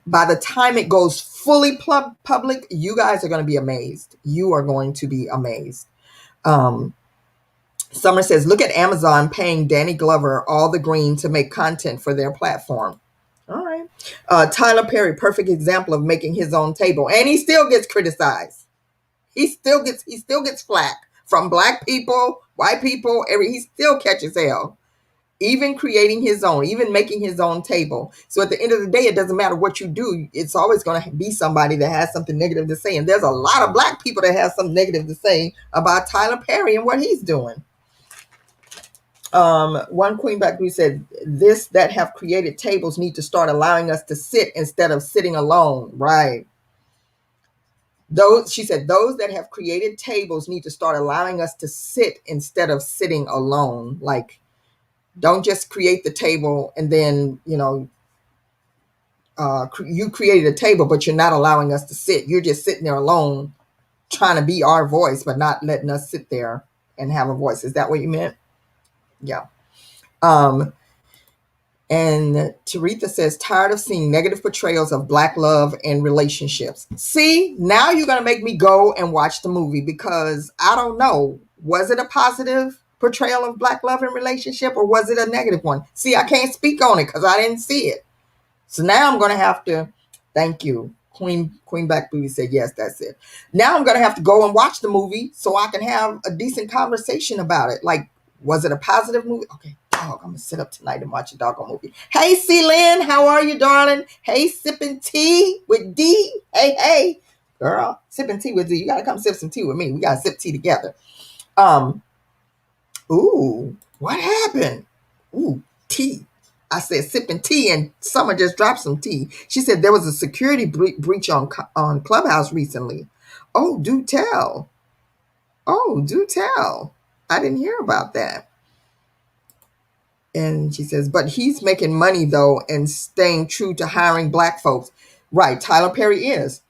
by the time it goes fully public, you guys are going to be amazed. You are going to be amazed. Um, Summer says, look at Amazon paying Danny Glover all the green to make content for their platform. All right. Tyler Perry, perfect example of making his own table. And he still gets criticized. He still gets flack from black people, white people, he still catches hell. Even creating his own, even making his own table. So at the end of the day, it doesn't matter what you do. It's always going to be somebody that has something negative to say. And there's a lot of black people that have something negative to say about Tyler Perry and what he's doing. One Queen Black Blue said, this that have created tables need to start allowing us to sit instead of sitting alone. Right. She said, those that have created tables need to start allowing us to sit instead of sitting alone. Like, don't just create the table and then, you created a table, but you're not allowing us to sit. You're just sitting there alone, trying to be our voice, but not letting us sit there and have a voice. Is that what you meant? Yeah. And Taretha says, tired of seeing negative portrayals of Black love and relationships. See, now you're going to make me go and watch the movie, because I don't know. Was it a positive portrayal of Black love and relationship, or was it a negative one? See, I can't speak on it because I didn't see it. So now I'm going to have to, thank you. Queen Black Booty said, yes, that's it. Now I'm going to have to go and watch the movie so I can have a decent conversation about it. Like, was it a positive movie? Okay, dog, I'm going to sit up tonight and watch a doggone movie. Hey, C-Lynn, how are you, darling? Hey, sipping tea with D. Hey, girl, sipping tea with D. You got to come sip some tea with me. We got to sip tea together. Ooh, what happened? Ooh, tea. I said sipping tea, and Summer just dropped some tea. She said there was a security breach on Clubhouse recently. Oh, do tell. Oh, do tell. I didn't hear about that. And she says, but he's making money, though, and staying true to hiring Black folks. Right, Tyler Perry is.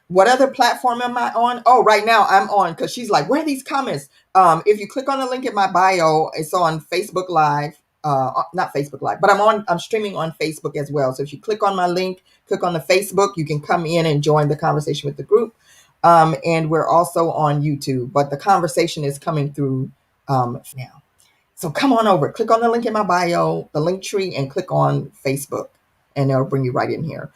What other platform am I on? Oh, right now I'm on, because she's like, where are these comments? If you click on the link in my bio, it's on Facebook Live. Not Facebook Live, but I'm streaming on Facebook as well. So if you click on my link, click on the Facebook, you can come in and join the conversation with the group. And we're also on YouTube, but the conversation is coming through now. So come on over, click on the link in my bio, the link tree, and click on Facebook, and it'll bring you right in here.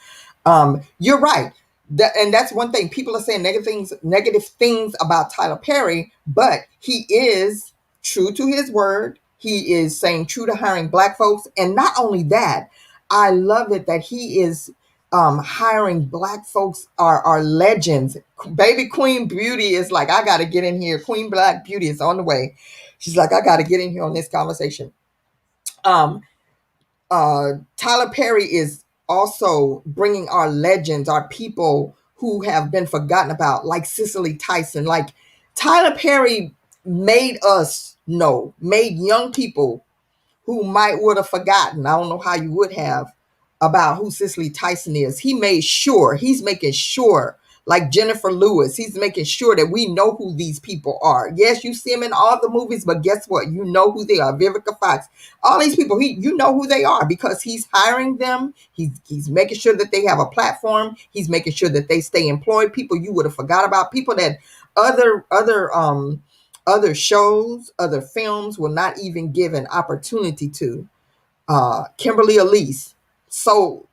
You're right. And that's one thing. People are saying negative things about Tyler Perry, but he is true to his word. He is saying true to hiring Black folks. And not only that, I love it that he is hiring Black folks are legends. Baby Queen Beauty is like, I got to get in here. Queen Black Beauty is on the way. She's like, I got to get in here on this conversation. Tyler Perry is also bringing our legends, our people who have been forgotten about, like Cicely Tyson. Like, Tyler Perry made young people who would have forgotten. I don't know how you would have, about who Cicely Tyson is. He's making sure, like Jennifer Lewis, he's making sure that we know who these people are. Yes, you see them in all the movies, but guess what? You know who they are. Vivica Fox, all these people, you know who they are, because he's hiring them. He's making sure that they have a platform. He's making sure that they stay employed. People you would have forgot about, people that other shows, other films will not even give an opportunity to. Kimberly Elise, so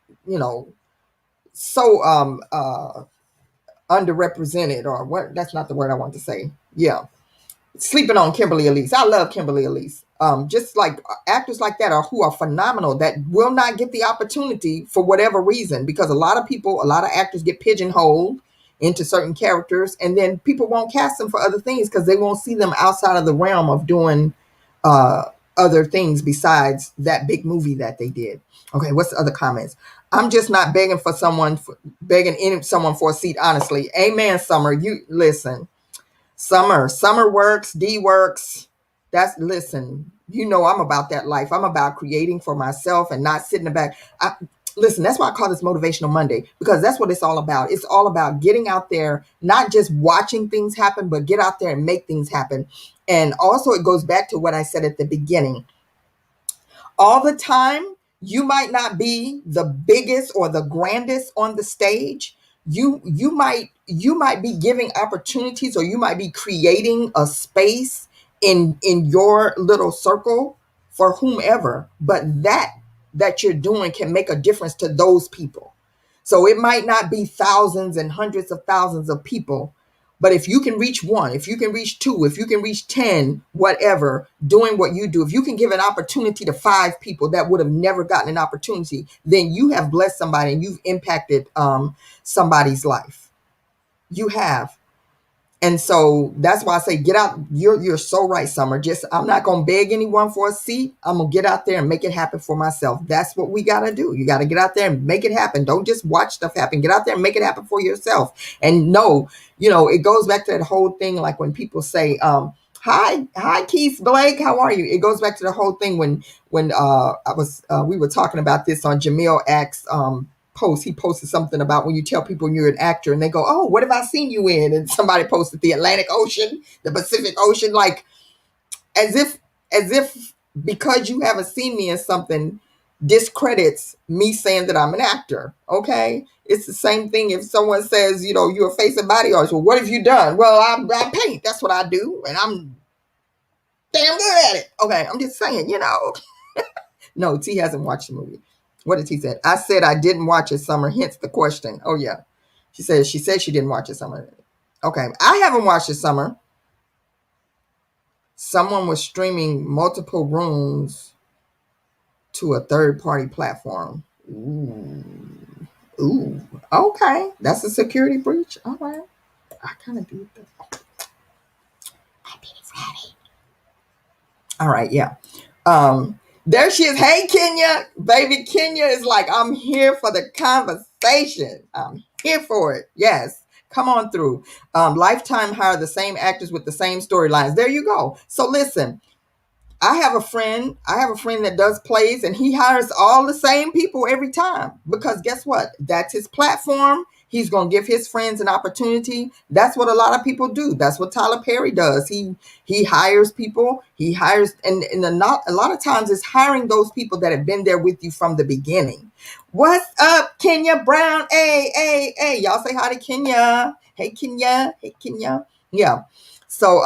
underrepresented, or what? That's not the word I want to say. Yeah, sleeping on Kimberly Elise. I love Kimberly Elise. Just like actors like that who are phenomenal, that will not get the opportunity for whatever reason, because a lot of actors get pigeonholed into certain characters, and then people won't cast them for other things because they won't see them outside of the realm of doing uh, other things besides that big movie that they did. Okay, what's the other comments? I'm just not begging for someone, begging someone for a seat, honestly. Amen, Summer. You listen. Summer works, DeeWorks. Listen, you know I'm about that life. I'm about creating for myself and not sitting in the back. Listen, that's why I call this Motivational Monday, because that's what it's all about. It's all about getting out there, not just watching things happen, but get out there and make things happen. And also it goes back to what I said at the beginning. All the time, you might not be the biggest or the grandest on the stage. You might be giving opportunities, or you might be creating a space in your little circle for whomever, but that you're doing can make a difference to those people. So it might not be thousands and hundreds of thousands of people, but if you can reach one, if you can reach two, if you can reach 10, whatever, doing what you do, if you can give an opportunity to 5 people that would have never gotten an opportunity, then you have blessed somebody and you've impacted somebody's life. You have. And so that's why I say get out. You're so right, Summer. I'm not gonna beg anyone for a seat. I'm gonna get out there and make it happen for myself. That's what we gotta do. You gotta get out there and make it happen. Don't just watch stuff happen. Get out there and make it happen for yourself. And no, it goes back to that whole thing, like when people say, hi Keith Blake, how are you? It goes back to the whole thing when we were talking about this on Jamil Axe post. He posted something about when you tell people you're an actor and they go, oh, what have I seen you in? And somebody posted the Atlantic Ocean, the Pacific Ocean, like as if because you haven't seen me in something discredits me saying that I'm an actor. Okay, it's the same thing if someone says, you're a face and body artist. Well, what have you done? Well, I paint. That's what I do, and I'm damn good at it. Okay, I'm just saying, No, T hasn't watched the movie. What did T say? I said I didn't watch it, Summer, hence the question. Oh, yeah. She said she didn't watch it, Summer. Okay, I haven't watched it, Summer. Someone was streaming multiple rooms to a third-party platform. Ooh, okay. That's a security breach. All right. I kind of did that. I did it Friday. All right, yeah. There she is. Hey, Kenya. Baby Kenya is like, I'm here for the conversation. I'm here for it. Yes. Come on through. Lifetime hire the same actors with the same storylines. There you go. So listen, I have a friend that does plays, and he hires all the same people every time, because guess what? That's his platform. He's going to give his friends an opportunity. That's what a lot of people do. That's what Tyler Perry does. He hires people. He hires, and a lot of times it's hiring those people that have been there with you from the beginning. What's up, Kenya Brown? Hey. Y'all say hi to Kenya. Hey, Kenya. Hey, Kenya. Yeah. So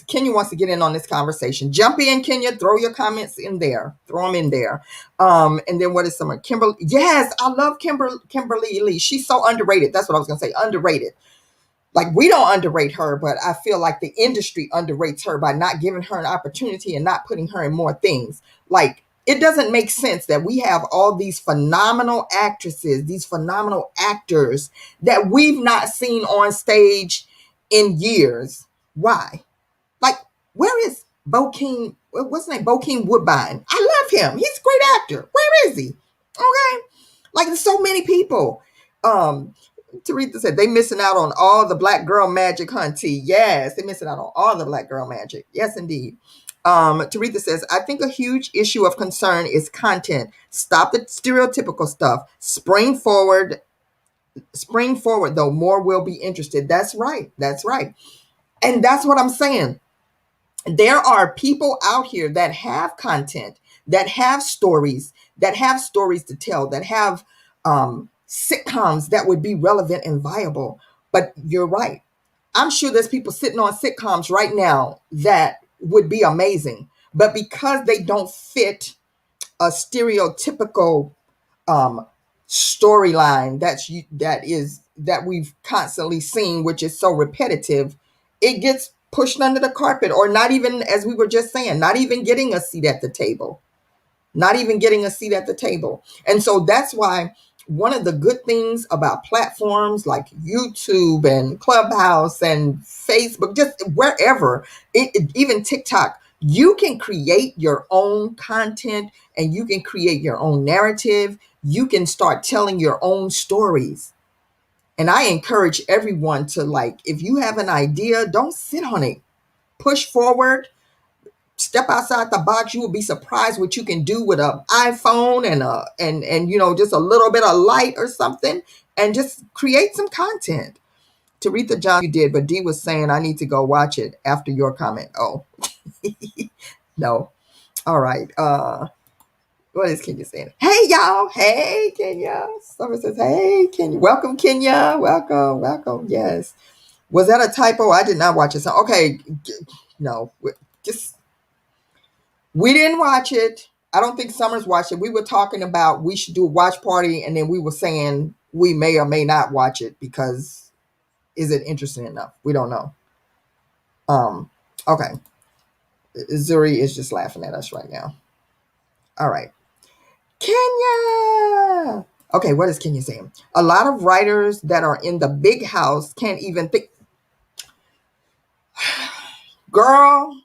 Kenya wants to get in on this conversation. Jump in, Kenya. Throw your comments in there. Throw them in there. And then what is someone? Kimberly. Yes, I love Kimberly Lee. She's so underrated. That's what I was going to say. Underrated. Like, we don't underrate her, but I feel like the industry underrates her by not giving her an opportunity and not putting her in more things. Like, it doesn't make sense that we have all these phenomenal actresses, these phenomenal actors that we've not seen on stage in years. Why? Like, where is Bokeem? What's his name? Bokeem Woodbine. I love him. He's a great actor. Where is he? Okay. Like, there's so many people. Teresa said they missing out on all the black girl magic, Hunty. Yes, they're missing out on all the black girl magic. Yes, indeed. Teresa says, I think a huge issue of concern is content. Stop the stereotypical stuff. Spring forward, though, more will be interested. That's right. And that's what I'm saying. There are people out here that have content, that have stories to tell, that have sitcoms that would be relevant and viable. But you're right. I'm sure there's people sitting on sitcoms right now that would be amazing. But because they don't fit a stereotypical storyline that we've constantly seen, which is so repetitive, it gets pushed under the carpet, or not even, as we were just saying, not even getting a seat at the table. And so that's why one of the good things about platforms like YouTube and Clubhouse and Facebook, just wherever, even TikTok, you can create your own content and you can create your own narrative. You can start telling your own stories. And I encourage everyone to, like, if you have an idea, don't sit on it. Push forward, step outside the box. You will be surprised what you can do with an iPhone and just a little bit of light or something, and just create some content. Taretha John, you did, but Dee was saying I need to go watch it after your comment. Oh, no. All right. What is Kenya saying? Hey, y'all. Hey, Kenya. Summer says, hey, Kenya. Welcome, Kenya. Welcome, welcome. Yes. Was that a typo? I did not watch it. So, okay. No, just, we didn't watch it. I don't think Summers watched it. We were talking about we should do a watch party, and then we were saying we may or may not watch it because is it interesting enough? We don't know. Okay. Zuri is just laughing at us right now. All right. Kenya. Okay, what is Kenya saying? A lot of writers that are in the big house can't even think. Girl,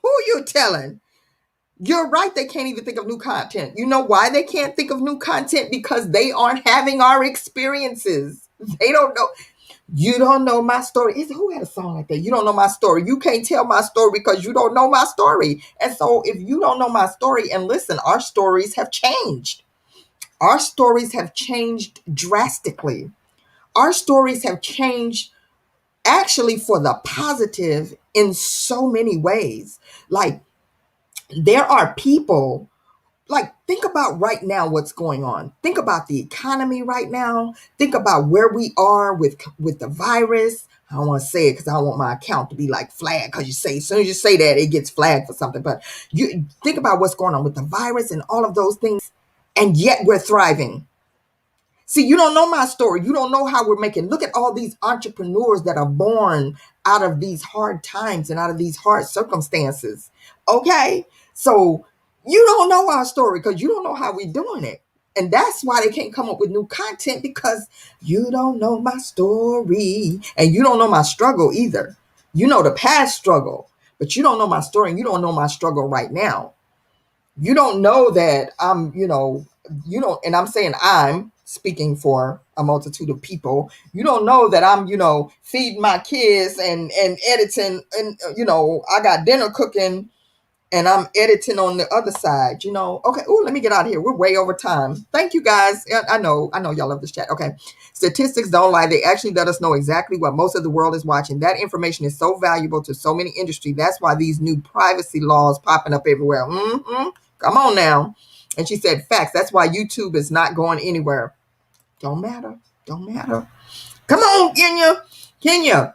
who you telling? You're right. They can't even think of new content. You know why they can't think of new content? Because they aren't having our experiences. They don't know. You don't know my story. Who had a song like that? You don't know my story. You can't tell my story because you don't know my story. And so if you don't know my story, and listen, our stories have changed. Our stories have changed drastically. Our stories have changed actually for the positive in so many ways. Like, there are people, like, think about right now what's going on. Think about the economy right now. Think about where we are with the virus. I don't want to say it because I don't want my account to be like flagged, because as soon as you say that, it gets flagged for something. But you think about what's going on with the virus and all of those things, and yet we're thriving. See, you don't know my story. You don't know how we're making. Look at all these entrepreneurs that are born out of these hard times and out of these hard circumstances. Okay? So you don't know our story because you don't know how we're doing it. And that's why they can't come up with new content, because you don't know my story. And you don't know my struggle either. You know the past struggle, but you don't know my story, and you don't know my struggle right now. You don't know that and I'm saying I'm speaking for a multitude of people. You don't know that I'm, feeding my kids and editing, and, I got dinner cooking and I'm editing on the other side, Okay. Oh, let me get out of here. We're way over time. Thank you guys. I know y'all love this chat. Okay. Statistics don't lie. They actually let us know exactly what most of the world is watching. That information is so valuable to so many industries. That's why these new privacy laws popping up everywhere. Come on now. And she said, facts. That's why YouTube is not going anywhere. Don't matter. Come on, Kenya.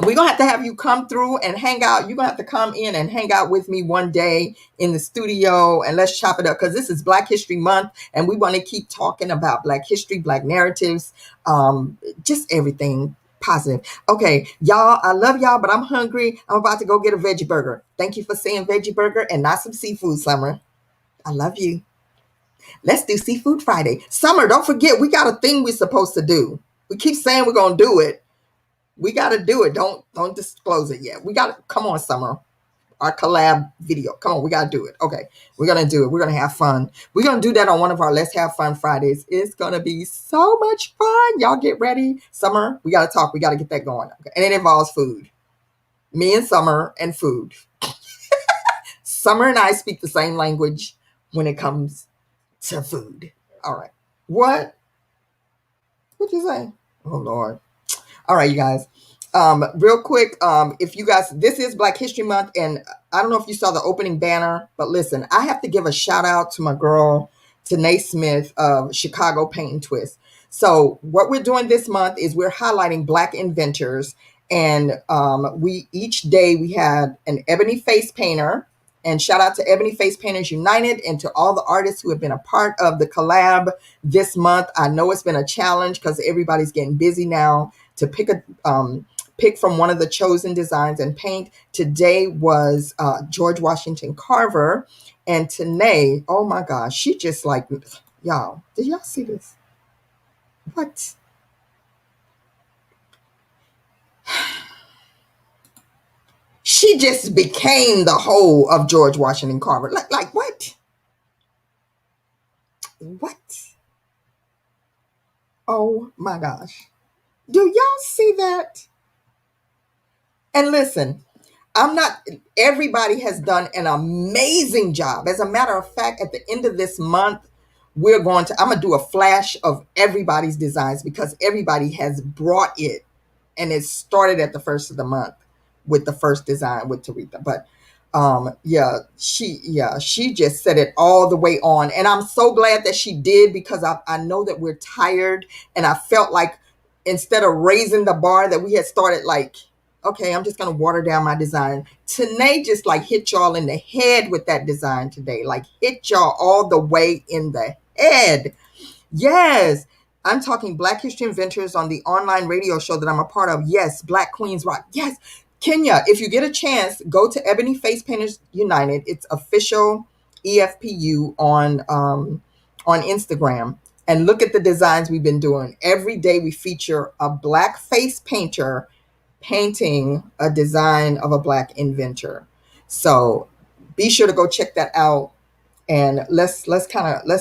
We're going to have you come through and hang out. You're going to have to come in and hang out with me one day in the studio, and let's chop it up, because this is Black History Month, and we want to keep talking about Black history, Black narratives, just everything positive. Okay, y'all, I love y'all, but I'm hungry. I'm about to go get a veggie burger. Thank you for saying veggie burger and not some seafood, Summer. I love you. Let's do Seafood Friday. Summer, don't forget, we got a thing we're supposed to do. We keep saying we're going to do it. We got to do it. Don't disclose it yet. We got to, come on, Summer. Our collab video. Come on, we got to do it. Okay, we're going to do it. We're going to have fun. We're going to do that on one of our Let's Have Fun Fridays. It's going to be so much fun. Y'all get ready. Summer, we got to talk. We got to get that going. Okay. And it involves food. Me and Summer and food. Summer and I speak the same language when it comes to food. All right. What? What'd you say? Oh, Lord. All right, you guys. Real quick, if you guys, this is Black History Month, and I don't know if you saw the opening banner, but listen, I have to give a shout out to my girl, Tanae Smith of Chicago Paint and Twist. So what we're doing this month is we're highlighting Black inventors, and each day we had an ebony face painter. And shout out to Ebony Face Painters United and to all the artists who have been a part of the collab this month. I know it's been a challenge because everybody's getting busy now to pick from one of the chosen designs and paint. Today was George Washington Carver, and Tanae, oh my gosh, she just like, Y'all, did y'all see this? What? She just became the whole of George Washington Carver. Like what? What? Oh my gosh. Do y'all see that? And listen, I'm not, everybody has done an amazing job. As a matter of fact, at the end of this month, I'm going to do a flash of everybody's designs because everybody has brought it, and it started at the first of the month with the first design with Taretha. But she just set it all the way on. And I'm so glad that she did because I know that we're tired, and I felt like instead of raising the bar that we had started, like, okay, I'm just going to water down my design. Tanae just like hit y'all in the head with that design today, like hit y'all all the way in the head. Yes. I'm talking Black History Inventors on the online radio show that I'm a part of. Yes. Black Queens Rock. Yes. Kenya, if you get a chance, go to Ebony Face Painters United. It's official EFPU on Instagram, and look at the designs we've been doing. Every day we feature a Black face painter painting a design of a Black inventor. So be sure to go check that out, and let's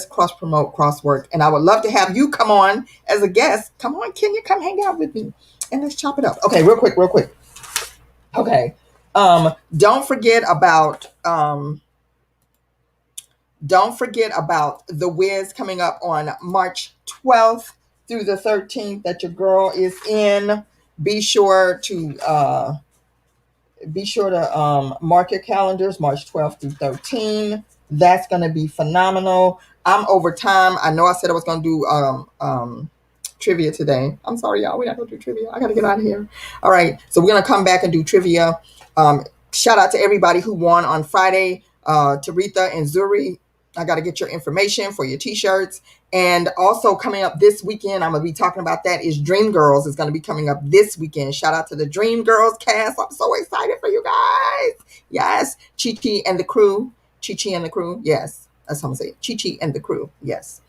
cross promote, cross work. And I would love to have you come on as a guest. Come on, Kenya, come hang out with me and let's chop it up. Okay, real quick. Okay. Don't forget about the Wiz coming up on March 12th through the 13th that your girl is in. Be sure to mark your calendars, March 12th through 13. That's going to be phenomenal. I'm over time. I know I said I was going to do trivia today. I'm sorry, y'all. We're not going to do trivia. I got to get out of here. All right. So we're going to come back and do trivia. Shout out to everybody who won on Friday. Taretha and Zuri, I got to get your information for your t-shirts. And also coming up this weekend, I'm going to be talking about that, is Dream Girls is going to be coming up this weekend. Shout out to the Dream Girls cast. I'm so excited for you guys. Yes. Chi Chi and the crew. Yes. That's how I'm going to say it. Chi Chi and the crew. Yes.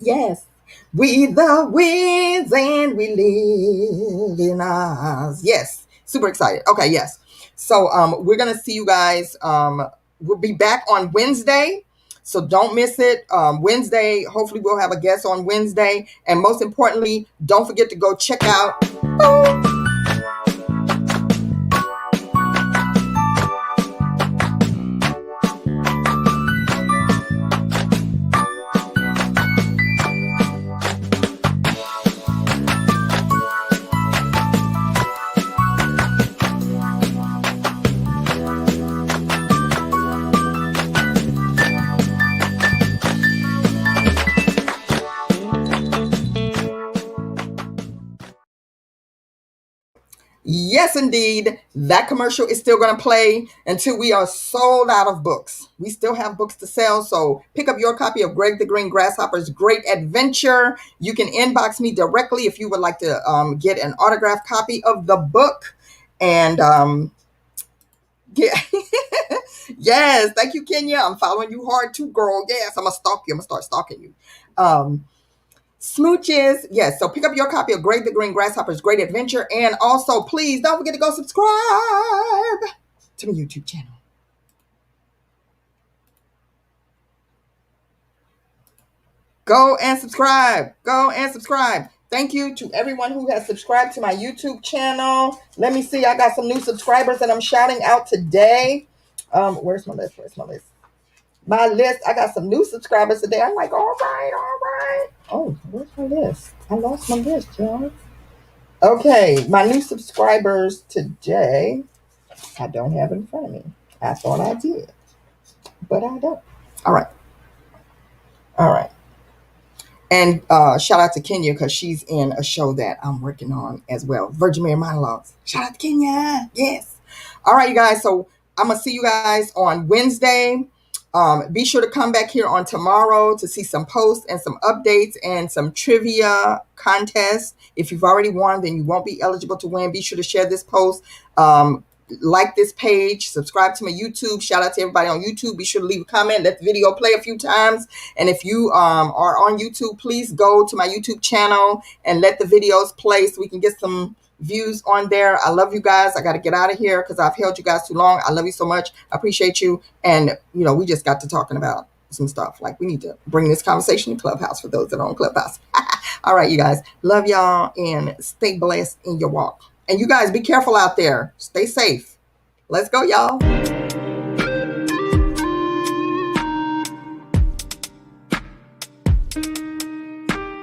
Yes. We the winds and we live in Oz. Yes. Super excited. Okay. Yes. So we're going to see you guys. We'll be back on Wednesday. So don't miss it. Wednesday, hopefully we'll have a guest on Wednesday. And most importantly, don't forget to go check out. Yes, indeed. That commercial is still going to play until we are sold out of books. We still have books to sell. So pick up your copy of Greg the Green Grasshopper's Great Adventure. You can inbox me directly if you would like to get an autographed copy of the book. And yes, thank you, Kenya. I'm following you hard too, girl. Yes, I'm going to stalk you. I'm going to start stalking you. Smooches. Yes. So pick up your copy of Greg the Green Grasshopper's Great Adventure. And also, please don't forget to go subscribe to my YouTube channel. Go and subscribe. Thank you to everyone who has subscribed to my YouTube channel. Let me see. I got some new subscribers that I'm shouting out today. Where's my list? My list. I got some new subscribers today. I'm like, all right. Oh, where's my list? I lost my list, y'all. Okay, my new subscribers today, I don't have it in front of me. I thought I did, but I don't. All right. And shout out to Kenya because she's in a show that I'm working on as well. Virgin Mary Monologues. Shout out to Kenya. Yes. All right, you guys. So I'm going to see you guys on Wednesday. Be sure to come back here on tomorrow to see some posts and some updates and some trivia contests. If you've already won, then you won't be eligible to win. Be sure to share this post. like this page, subscribe to my YouTube. Shout out to everybody on YouTube. Be sure to leave a comment, let the video play a few times. And if you are on YouTube, please go to my YouTube channel and let the videos play so we can get some views on there. I love you guys. I got to get out of here because I've held you guys too long. I love you so much. I appreciate you. And, you know, we just got to talking about some stuff. Like, we need to bring this conversation to Clubhouse for those that are on Clubhouse. All right, you guys. Love y'all and stay blessed in your walk. And you guys, be careful out there. Stay safe. Let's go, y'all.